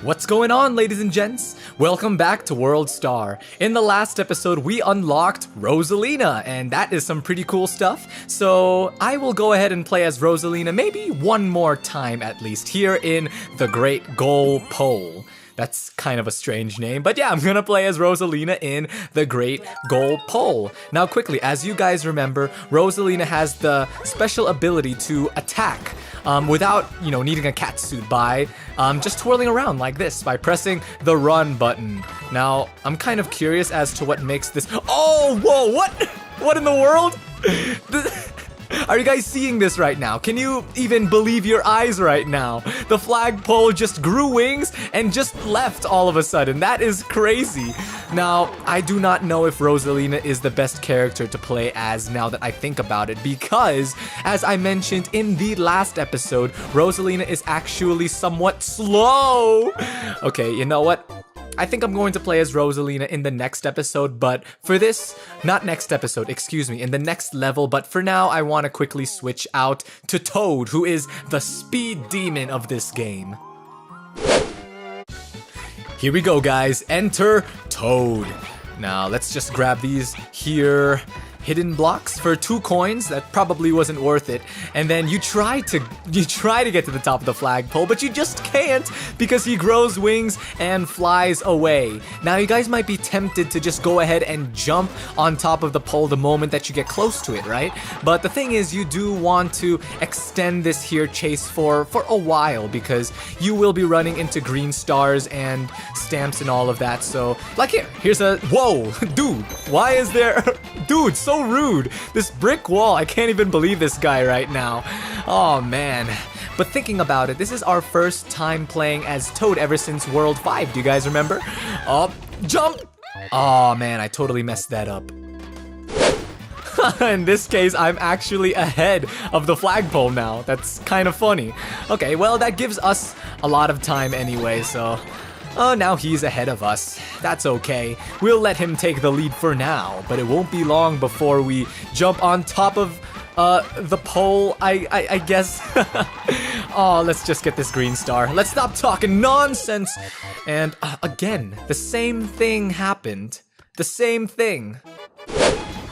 What's going on, ladies and gents? Welcome back to World Star. In the last episode, we unlocked Rosalina, and that is some pretty cool stuff. So I will go ahead and play as Rosalina maybe one more time at least here in the Great Goal Pole. That's kind of a strange name, but yeah, I'm gonna play as Rosalina in the Great Goal Pole. Now quickly, as you guys remember, Rosalina has the special ability to attack without, needing a cat suit by just twirling around like this by pressing the run button. Now, I'm kind of curious as to what makes this... Oh, whoa, what? What in the world? Are you guys seeing this right now? Can you even believe your eyes right now? The flagpole just grew wings and just left all of a sudden. That is crazy. Now, I do not know if Rosalina is the best character to play as now that I think about it, because, as I mentioned in the last episode, Rosalina is actually somewhat slow. Okay, you know what? I think I'm going to play as Rosalina in the next episode, but for this, not next episode, excuse me, in the next level, but for now, I want to quickly switch out to Toad, who is the speed demon of this game. Here we go, guys. Enter Toad. Now, let's just grab these here. Hidden blocks for 2 coins. That probably wasn't worth it. And then you try to get to the top of the flagpole, but you just can't because he grows wings and flies away. Now you guys might be tempted to just go ahead and jump on top of the pole the moment that you get close to it, right? But the thing is, you do want to extend this here chase for a while, because you will be running into green stars and stamps and all of that. So like here's a... Whoa, dude, why is there... Dude, so rude. This brick wall, I can't even believe this guy right now. Oh man. But thinking about it, this is our first time playing as Toad ever since World 5. Do you guys remember? Oh, jump! Oh man, I totally messed that up. In this case, I'm actually ahead of the flagpole now. That's kind of funny. Okay, well, that gives us a lot of time anyway, so... Oh, now he's ahead of us. That's okay. We'll let him take the lead for now, but it won't be long before we jump on top of the pole, I guess. Oh, let's just get this green star. Let's stop talking nonsense. And again, the same thing happened. The same thing.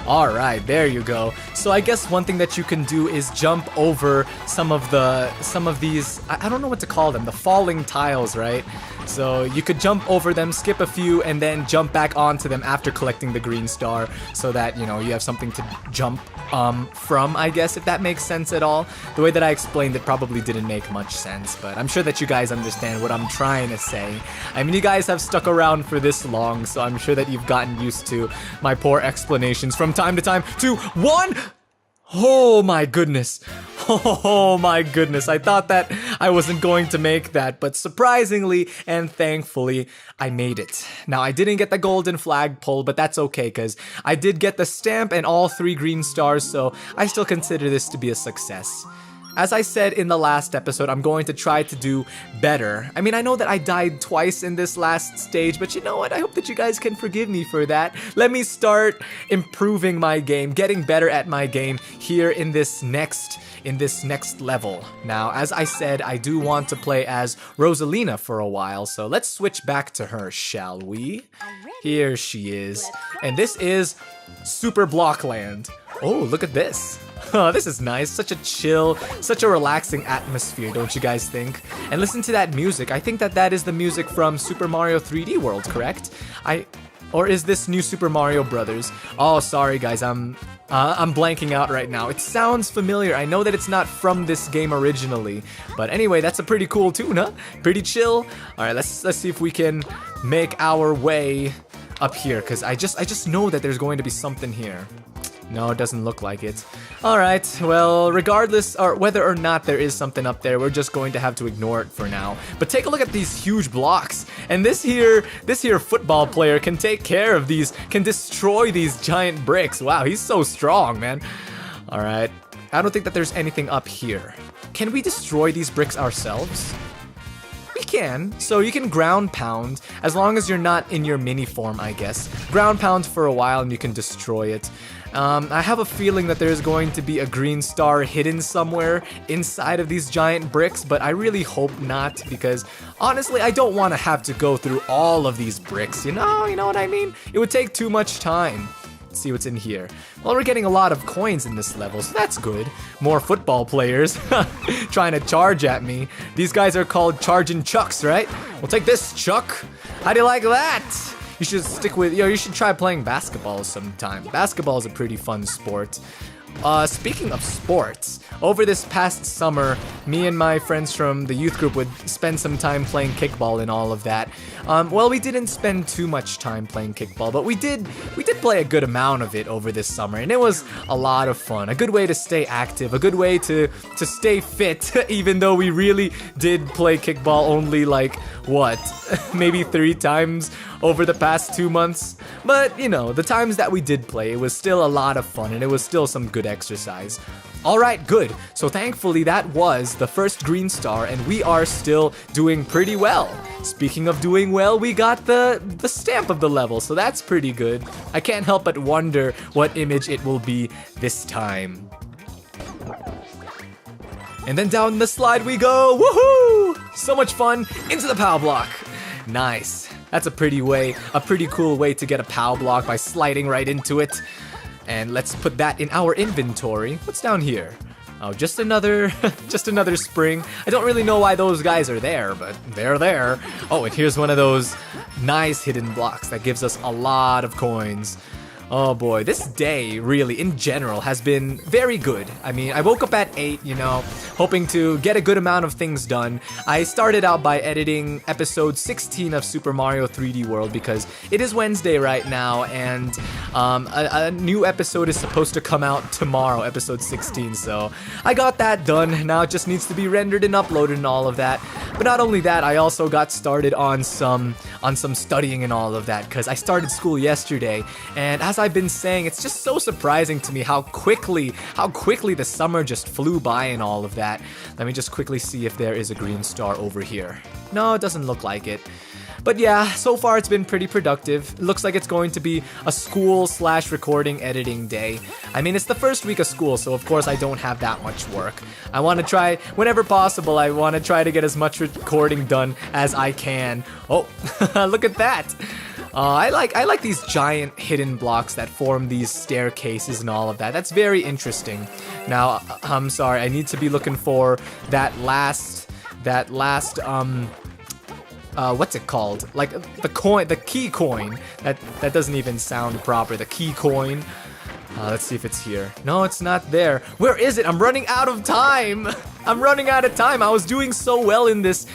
Alright, there you go. So I guess one thing that you can do is jump over some of these, I don't know what to call them, the falling tiles, right? So you could jump over them, skip a few, and then jump back onto them after collecting the green star, so that, you have something to jump from, I guess, if that makes sense at all. The way that I explained it probably didn't make much sense, but I'm sure that you guys understand what I'm trying to say. I mean, you guys have stuck around for this long, so I'm sure that you've gotten used to my poor explanations from time to time. 2, 1! Oh my goodness. Oh my goodness. I thought that I wasn't going to make that, but surprisingly and thankfully, I made it. Now, I didn't get the golden flagpole, but that's okay, because I did get the stamp and all 3 green stars, so I still consider this to be a success. As I said in the last episode, I'm going to try to do better. I mean, I know that I died twice in this last stage, but you know what? I hope that you guys can forgive me for that. Let me start improving my game, getting better at my game here in this next level. Now, as I said, I do want to play as Rosalina for a while, so let's switch back to her, shall we? Here she is. And this is Super Blockland. Oh, look at this. Oh, this is nice. Such a chill, such a relaxing atmosphere, don't you guys think? And listen to that music. I think that is the music from Super Mario 3D World, correct? Or is this New Super Mario Brothers? Oh, sorry guys, I'm blanking out right now. It sounds familiar. I know that it's not from this game originally, but anyway, that's a pretty cool tune, huh? Pretty chill. All right, let's see if we can make our way up here, because I just know that there's going to be something here. No, it doesn't look like it. Alright, well, regardless or whether or not there is something up there, we're just going to have to ignore it for now. But take a look at these huge blocks. And this here football player can take care of these, can destroy these giant bricks. Wow, he's so strong, man. Alright, I don't think that there's anything up here. Can we destroy these bricks ourselves? We can. So you can ground pound, as long as you're not in your mini form, I guess. Ground pound for a while and you can destroy it. I have a feeling that there's going to be a green star hidden somewhere inside of these giant bricks, but I really hope not, because honestly, I don't want to have to go through all of these bricks, you know what I mean? It would take too much time. Let's see what's in here. Well, we're getting a lot of coins in this level, so that's good. More football players trying to charge at me. These guys are called Charging Chucks, right? We'll take this, Chuck. How do you like that? You should stick with, you should try playing basketball sometime. Basketball is a pretty fun sport. Speaking of sports, over this past summer, me and my friends from the youth group would spend some time playing kickball and all of that. Well, we didn't spend too much time playing kickball, but we did play a good amount of it over this summer, and it was a lot of fun. A good way to stay active, a good way to stay fit, even though we really did play kickball only like, what, maybe 3 times over the past 2 months. But, the times that we did play, it was still a lot of fun, and it was still some good exercise. Alright, good. So thankfully that was the first green star, and we are still doing pretty well. Speaking of doing well, we got the stamp of the level, so that's pretty good. I can't help but wonder what image it will be this time. And then down the slide we go. Woohoo! So much fun. Into the POW block. Nice. That's a pretty cool way to get a POW block, by sliding right into it. And let's put that in our inventory. What's down here? Oh, just another spring. I don't really know why those guys are there, but they're there. Oh, and here's one of those nice hidden blocks that gives us a lot of coins. Oh boy, this day, really, in general, has been very good. I mean, I woke up at 8, hoping to get a good amount of things done. I started out by editing episode 16 of Super Mario 3D World because it is Wednesday right now, and a new episode is supposed to come out tomorrow, episode 16, so I got that done. Now it just needs to be rendered and uploaded and all of that. But not only that, I also got started on some studying and all of that, because I started school yesterday, and as I've been saying, it's just so surprising to me how quickly the summer just flew by and all of that. Let me just quickly see if there is a green star over here. No, it doesn't look like it. But yeah, so far it's been pretty productive. It looks like it's going to be a school/recording editing day. I mean, it's the first week of school, so of course I don't have that much work. I want to try, whenever possible, I want to try to get as much recording done as I can. Oh, look at that. I like these giant hidden blocks that form these staircases and all of that. That's very interesting. Now, I'm sorry, I need to be looking for that last, what's it called? Like the key coin. That doesn't even sound proper. The key coin. Let's see if it's here. No, it's not there. Where is it? I'm running out of time. I'm running out of time. I was doing so well in this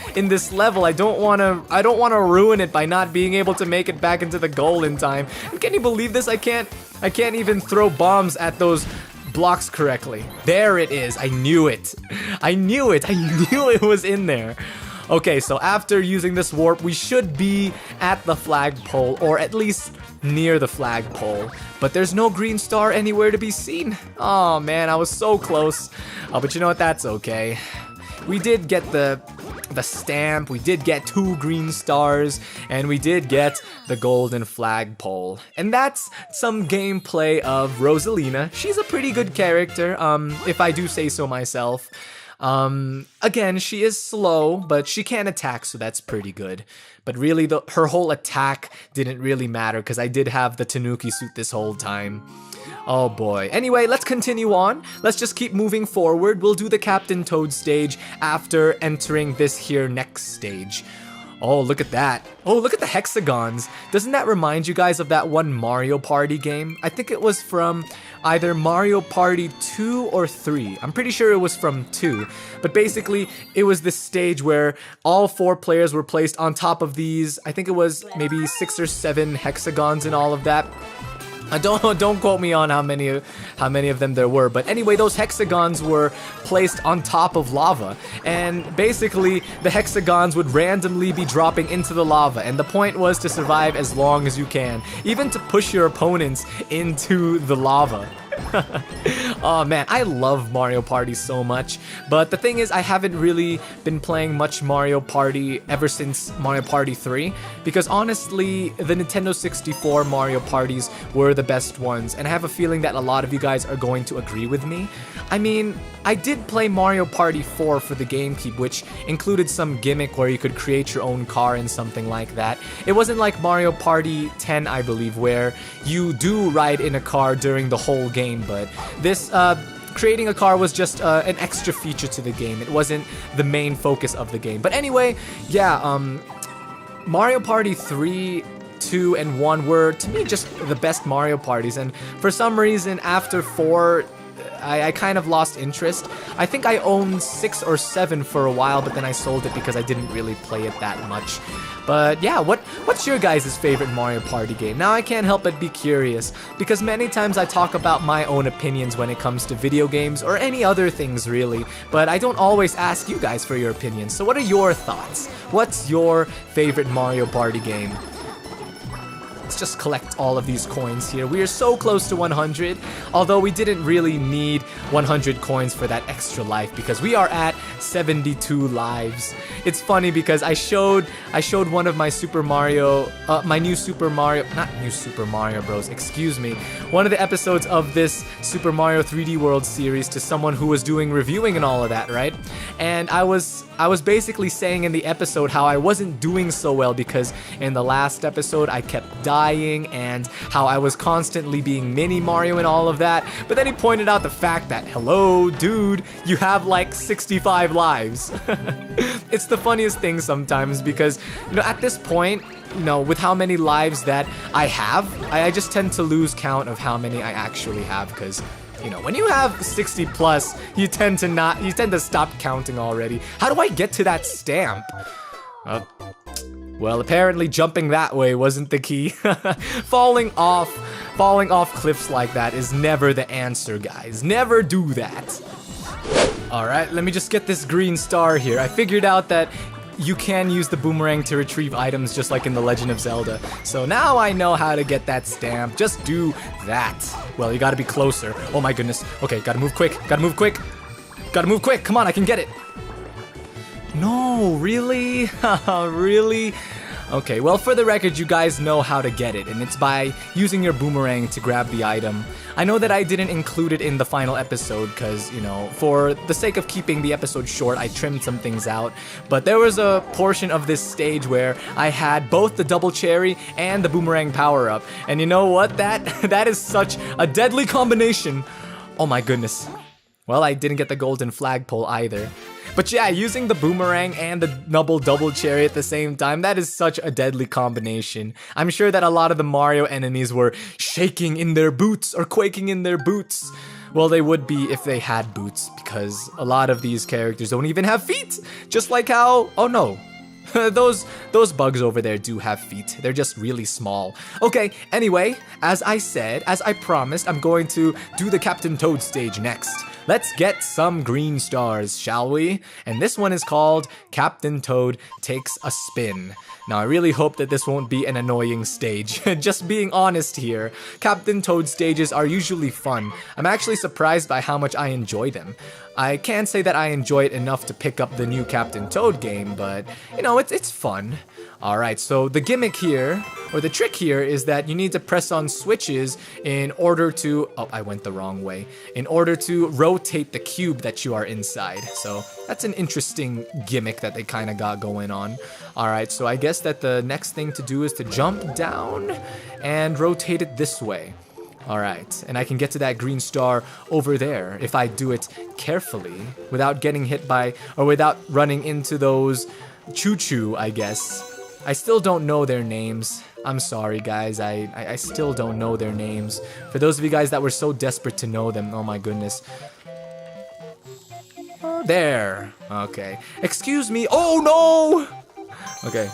level. I don't want to ruin it by not being able to make it back into the goal in time. And can you believe this? I can't even throw bombs at those blocks correctly. There it is. I knew it. I knew it was in there. Okay, so after using this warp, we should be at the flagpole, or at least near the flagpole. But there's no green star anywhere to be seen. Oh man, I was so close. Oh, but you know what? That's okay. We did get the stamp, we did get 2 green stars, and we did get the golden flagpole. And that's some gameplay of Rosalina. She's a pretty good character, if I do say so myself. Again, she is slow, but she can attack, so that's pretty good. But really, her whole attack didn't really matter, because I did have the Tanuki suit this whole time. Oh boy. Anyway, let's continue on. Let's just keep moving forward. We'll do the Captain Toad stage after entering this here next stage. Oh, look at that. Oh, look at the hexagons. Doesn't that remind you guys of that one Mario Party game? I think it was from either Mario Party 2 or 3. I'm pretty sure it was from 2. But basically, it was this stage where all 4 players were placed on top of these, I think it was maybe 6 or 7 hexagons and all of that. Don't quote me on how many of them there were, but anyway, those hexagons were placed on top of lava, and basically the hexagons would randomly be dropping into the lava, and the point was to survive as long as you can, even to push your opponents into the lava. Oh man, I love Mario Party so much, but the thing is I haven't really been playing much Mario Party ever since Mario Party 3, because honestly, the Nintendo 64 Mario Parties were the best ones, and I have a feeling that a lot of you guys are going to agree with me. I mean, I did play Mario Party 4 for the GameCube, which included some gimmick where you could create your own car and something like that. It wasn't like Mario Party 10, I believe, where you do ride in a car during the whole game, but this, creating a car was just an extra feature to the game. It wasn't the main focus of the game. But anyway, yeah, Mario Party 3, 2, and 1 were, to me, just the best Mario Parties, and for some reason, after 4, I kind of lost interest. I think I owned 6 or 7 for a while, but then I sold it because I didn't really play it that much. But yeah, what's your guys' favorite Mario Party game? Now I can't help but be curious, because many times I talk about my own opinions when it comes to video games or any other things really, but I don't always ask you guys for your opinions. So what are your thoughts? What's your favorite Mario Party game? Let's just collect all of these coins here. We are so close to 100, although we didn't really need 100 coins for that extra life because we are at 72 lives. It's funny because I showed one of my Super Mario, my new Super Mario, not new Super Mario Bros, excuse me, one of the episodes of this Super Mario 3D World series to someone who was doing reviewing and all of that, right? And I was basically saying in the episode how I wasn't doing so well because in the last episode I kept dying and how I was constantly being Mini Mario and all of that. But then he pointed out the fact that, hello, dude, you have like 65 lives. It's the funniest thing sometimes because, you know, at this point, you know, with how many lives that I have, I just tend to lose count of how many I actually have because, you know, when you have 60 plus, you tend to stop counting already. How do I get to that stamp? Well, apparently jumping that way wasn't the key. Falling off cliffs like that is never the answer, guys. Never do that. Alright, let me just get this green star here. I figured out that you can use the boomerang to retrieve items just like in The Legend of Zelda. So now I know how to get that stamp. Just do that. Well, you gotta be closer. Oh my goodness. Okay, gotta move quick. Gotta move quick. Gotta move quick. Come on, I can get it. No, really? Really? Okay, well, for the record, you guys know how to get it, and it's by using your boomerang to grab the item. I know that I didn't include it in the final episode because, you know, for the sake of keeping the episode short, I trimmed some things out. But there was a portion of this stage where I had both the double cherry and the boomerang power-up. And you know what? That is such a deadly combination. Oh my goodness. Well, I didn't get the golden flagpole either. But yeah, using the boomerang and the double cherry at the same time, that is such a deadly combination. I'm sure that a lot of the Mario enemies were shaking in their boots or quaking in their boots. Well, they would be if they had boots, because a lot of these characters don't even have feet. Just like how, oh no, those bugs over there do have feet. They're just really small. Okay, anyway, as I said, as I promised, I'm going to do the Captain Toad stage next. Let's get some green stars, shall we? And this one is called Captain Toad Takes a Spin. Now, I really hope that this won't be an annoying stage. Just being honest here, Captain Toad stages are usually fun. I'm actually surprised by how much I enjoy them. I can't say that I enjoy it enough to pick up the new Captain Toad game, but, you know, it's fun. Alright, so the gimmick here, or the trick here, is that you need to press on switches in order to... Oh, I went the wrong way. In order to rotate the cube that you are inside. So, that's an interesting gimmick that they kind of got going on. Alright, so I guess that the next thing to do is to jump down and rotate it this way. Alright, and I can get to that green star over there if I do it carefully, without getting hit by, or without running into those choo-choo, I guess. I still don't know their names. I'm sorry, guys. I still don't know their names. For those of you guys that were so desperate to know them, oh my goodness. There. Okay. Excuse me. Oh no! Okay.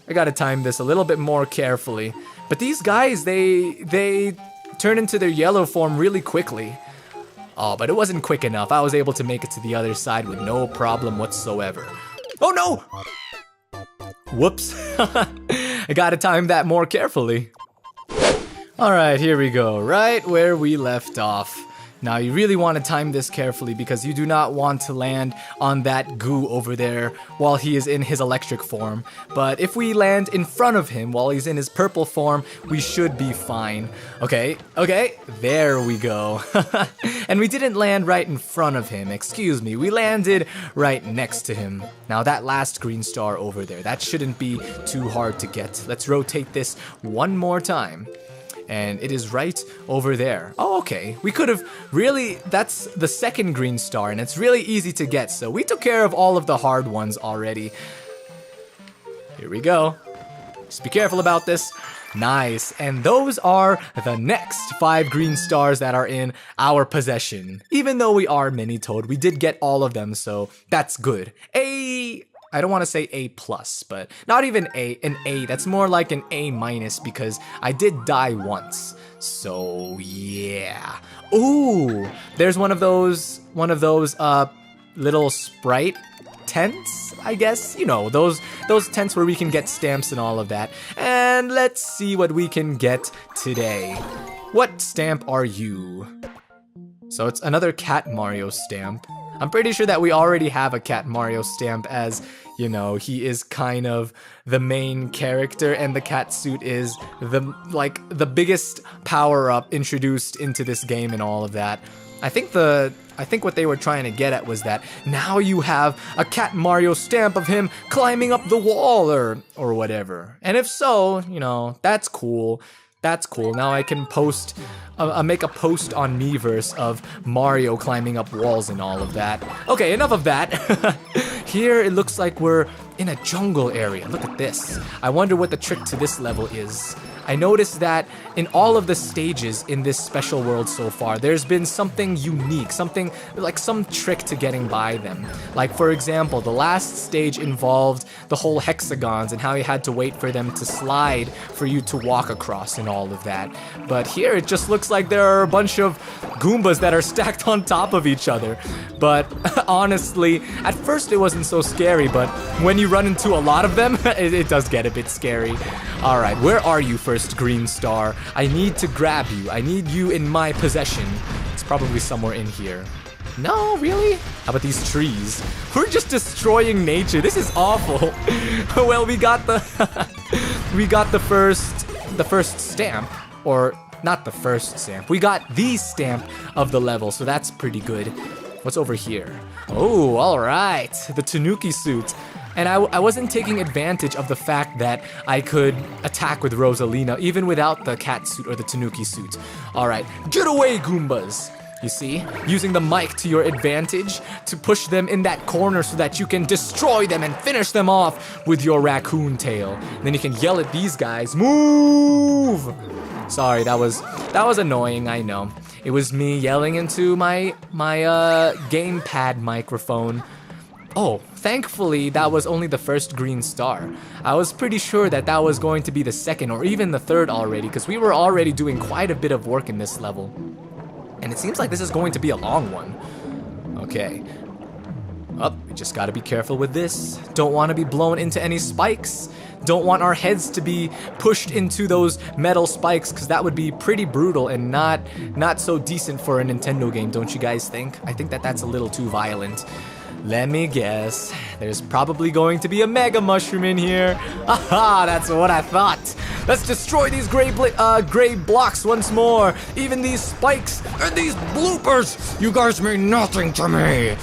I gotta time this a little bit more carefully. But these guys, they turn into their yellow form really quickly. Oh, but it wasn't quick enough. I was able to make it to the other side with no problem whatsoever. Oh no! Whoops. I gotta time that more carefully. Alright, here we go. Right where we left off. Now you really want to time this carefully because you do not want to land on that goo over there while he is in his electric form. But if we land in front of him while he's in his purple form, we should be fine. Okay, there we go. And we didn't land right in front of him, excuse me. We landed right next to him. Now that last green star over there, that shouldn't be too hard to get. Let's rotate this one more time. And it is right over there. Oh, okay. We could have really... That's the second green star, and it's really easy to get. So we took care of all of the hard ones already. Here we go. Just be careful about this. Nice. And those are the next 5 green stars that are in our possession. Even though we are Mini Toad, we did get all of them, so that's good. I don't want to say A+, but not even an A. That's more like an A- because I did die once. So, yeah. Ooh, there's one of those little sprite tents, I guess. You know, those tents where we can get stamps and all of that. And let's see what we can get today. What stamp are you? So it's another Cat Mario stamp. I'm pretty sure that we already have a Cat Mario stamp as, you know, he is kind of the main character and the cat suit is the biggest power-up introduced into this game and all of that. I think what they were trying to get at was that now you have a Cat Mario stamp of him climbing up the wall or whatever. And if so, you know, that's cool. That's cool. Now I can post, make a post on Miiverse of Mario climbing up walls and all of that. Okay, enough of that. Here it looks like we're in a jungle area. Look at this. I wonder what the trick to this level is. I noticed that in all of the stages in this special world so far, there's been something unique, something like some trick to getting by them. Like, for example, the last stage involved the whole hexagons and how you had to wait for them to slide for you to walk across and all of that. But here it just looks like there are a bunch of Goombas that are stacked on top of each other. But honestly, at first it wasn't so scary, but when you run into a lot of them, it does get a bit scary. Alright, where are you, first green star? I need to grab you. I need you in my possession. It's probably somewhere in here. No, really? How about these trees? We're just destroying nature. This is awful. Well, we got the first stamp, or not the first stamp. We got the stamp of the level, so that's pretty good. What's over here? Oh, all right. The Tanuki suit. And I wasn't taking advantage of the fact that I could attack with Rosalina even without the cat suit or the Tanuki suit. Alright, get away, Goombas! You see? Using the mic to your advantage to push them in that corner so that you can destroy them and finish them off with your raccoon tail. And then you can yell at these guys, move! Sorry, that was annoying, I know. It was me yelling into my gamepad microphone. Oh, thankfully, that was only the first green star. I was pretty sure that that was going to be the second or even the third already, because we were already doing quite a bit of work in this level. And it seems like this is going to be a long one. Okay. Oh, we just gotta be careful with this. Don't want to be blown into any spikes. Don't want our heads to be pushed into those metal spikes, because that would be pretty brutal and not so decent for a Nintendo game, don't you guys think? I think that that's a little too violent. Let me guess. There's probably going to be a Mega Mushroom in here. Aha, that's what I thought. Let's destroy these gray blocks once more. Even these spikes and these bloopers. You guys mean nothing to me.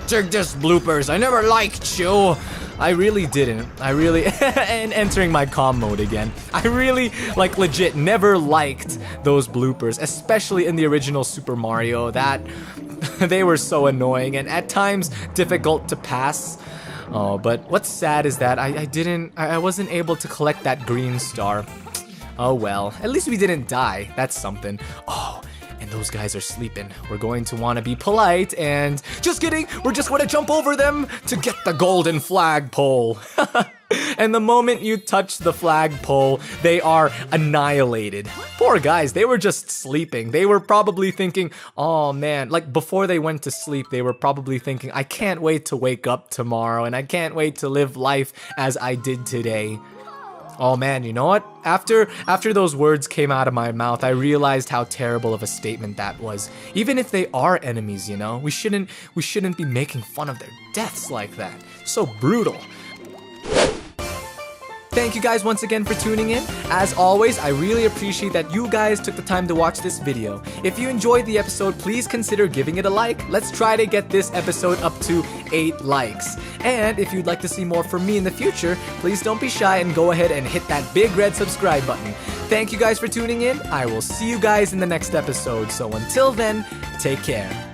Take this, bloopers. I never liked you. I really didn't. And entering my calm mode again. I really, like, legit never liked those bloopers, especially in the original Super Mario. They were so annoying and at times difficult to pass. Oh, but what's sad is that I wasn't able to collect that green star. Oh well, at least we didn't die. That's something. Oh, and those guys are sleeping. We're going to want to be polite and... Just kidding! We're just going to jump over them to get the golden flagpole. And the moment you touch the flagpole, they are annihilated. Poor guys, they were just sleeping. They were probably thinking, oh man, like before they went to sleep, they were probably thinking, I can't wait to wake up tomorrow and I can't wait to live life as I did today. Oh man, you know what? After those words came out of my mouth, I realized how terrible of a statement that was. Even if they are enemies, you know, we shouldn't be making fun of their deaths like that. So brutal. Thank you guys once again for tuning in. As always, I really appreciate that you guys took the time to watch this video. If you enjoyed the episode, please consider giving it a like. Let's try to get this episode up to 8 likes. And if you'd like to see more from me in the future, please don't be shy and go ahead and hit that big red subscribe button. Thank you guys for tuning in. I will see you guys in the next episode. So until then, take care.